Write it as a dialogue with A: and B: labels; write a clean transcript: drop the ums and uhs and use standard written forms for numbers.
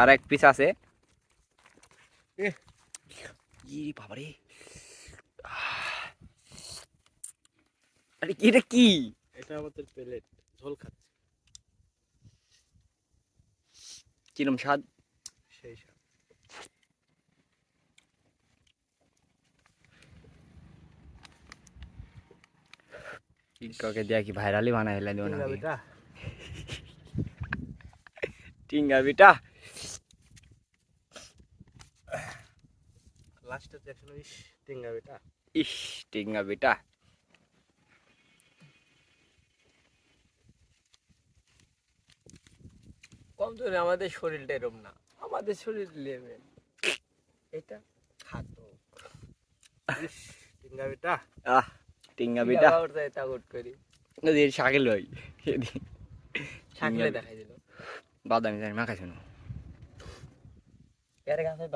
A: আর এক পিস আছে। বাবারে, আরে এটা কি?
B: এটা আমাদের প্লেট, ঝোল খাচ্ছে।
A: কিরম স্বাদ?
B: সেই স্বাদ।
A: টিকটকে দিয়া কি ভাইরালি বানাই হেলা দিও
B: টিঙ্গা
A: নাকি?
B: বেটা,
A: টিঙ্গা বিটা।
B: লাস্টে দেখলো ইস টিঙ্গা বেটা।
A: ইস, টিঙ্গা বিটা।
C: কম ধরে আমাদের শরীরটা এরম না, আমাদের শরীর লেভেল এটা খাতো।
B: ইস টিঙ্গা বেটা।
A: আহ, টিঙ্গা বিটা।
C: তাগট করি
A: নদী শাকে লই
C: থাকলে দেখাই দিল
A: বাদামি জানি মাখাইছ না।
C: এর কাছে